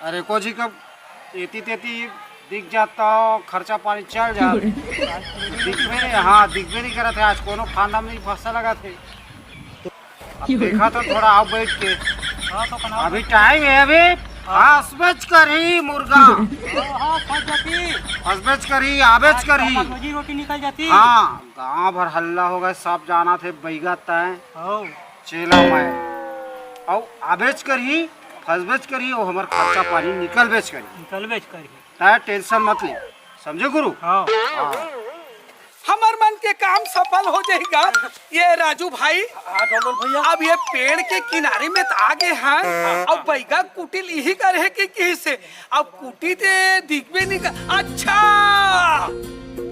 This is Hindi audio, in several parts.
अरे को जी कब एती तेती दिख जाता खर्चा पानी चल जा दिख भी नहीं करा थे आज कोनो फांदा में नहीं फंसा लगा थे। अब देखा तो थोड़ा आओ बैठ के अभी टाइम है अभी हसबेच करी मुर्गा हसबेच करी आबेच करी रोटी निकल जाती। हाँ गाँव भर हल्ला हो गए सब जाना थे बैगा तय चेला मैं औ आबेच करी हसबेच करी और हमार खर्चा पानी निकल बेच करी तय टेंशन मत ले समझे गुरु। हाँ। हमार मन के काम सफल हो जाएगा। ये राजू भाई भैया अब ये पेड़ के किनारे में तो आगे हैं अब बैगा कुटिल यही करे कि किसी से अब कुटी ते दिख भी नहीं कर। अच्छा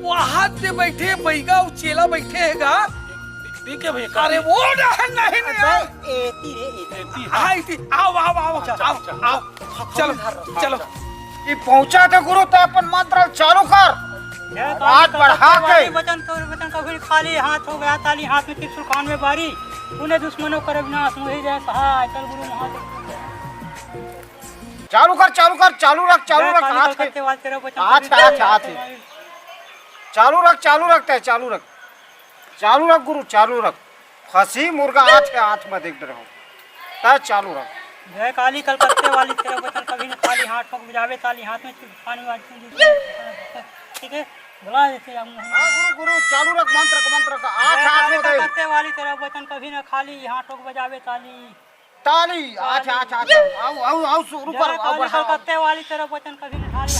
वहां से बैठे बैगा चेला बैठे हैगा अरे वो नहीं आओ आओ आओ आओ चलो चलो ये पहुंचा थे गुरु तो अपन मंत्र चालू कर हाथ बढ़ा के वचन कभी खाली हाथ हो गया ताली हाथ में त्रिशूल कान में बारी उन्हें दुश्मनों कर विनाश मोहि जय सहाय चल गुरु महादेव चालू कर चालू रख हाथ करते वाल तेरा वचन हाथ चालू रख चालू रख गुरु चालू रख फंसी मुर्गा हाथ में देख रहा हूँ तय चालू रख। जय काली कलकत्ते वाली तेरा वचन कभी न खाली हाथ ठोक बजावे ताली हाथ में पानी वाली ठीक है बुला देते हम। गुरु चालू रख मंत्र का हाथ में दे कलकत्ते वाली तेरा वचन कभी न खाली हाथ ठोक बजावे ताली आओ शुरू कर काली कलकत्ते वाली तेरा वचन कभी न खाली हाथ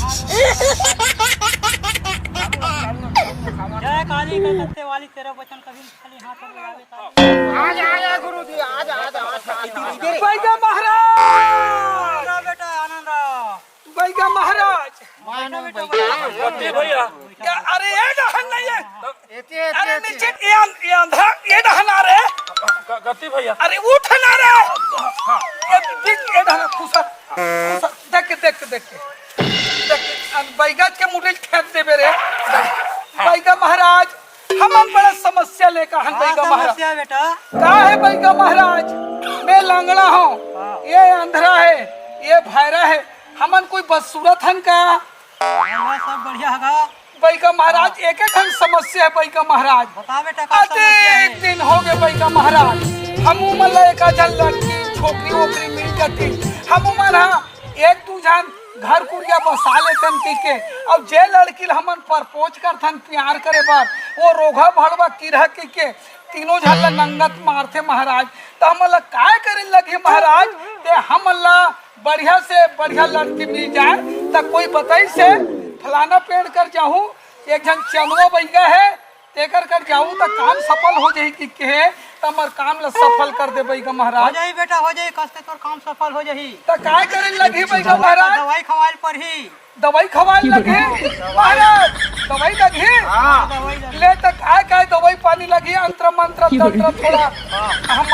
जय काली कलकत्ते वाली तेरा वचन कभी न खाली हाथ ठोक बजावे ताली आजा गुरु जी आजा बैगा महाराज बेटा आनंद राव बैगा महाराज भैया अरे ये डहन नहीं है अरे नीचे ये अंधा ये डहन आ रहे गति भैया अरे उठ ना रे ये डहन खुसा देख बैगा के मुझे खेत दे रे बैगा महाराज हम बड़ा समस्या लेकर हन बैगा महाराज बेटा क्या है बैगा महाराज मैं लंगड़ा हूँ ये अंधरा है ये भैरा है हमन कोई बदसूरत हन का सब बढ़िया है बैगा महाराज एक समस्या है बैगा महाराज बता बेटा एक दिन हो गए बैगा महाराज हम उमर एक लड़की छोकरी वोकरी मिल जाती हम उमर एक दू जन घर कुरिया बसा लेतन के अब जे लड़की हमन प्रपोज करथन प्यार करे बार वो रोगा भड़वा किरह के तीनों झल्ला नंगत मारते महाराज तो हमला काय करे लगे महाराज ते हमला बढ़िया से बढ़िया लड़की मिल जाए तो कोई बताई से फलाना पेड़ कर जाऊं एक जन चनुआ बैगा है तेकर कर जाऊं तो काम सफल हो जाए कि के तमर काम ला सफल कर दे बैगा महाराज। हो जाई बेटा हो जाई कस्ते तोर काम सफल हो जाई तो काय करे लगी बैगा महाराज दवाई खवाइल पर ही दवाई खवाइल लगे महाराज दवाई लगी दवाई ले तो काय काय दवाई पानी लगी अंतर मंत्र तंत्र थोड़ा हम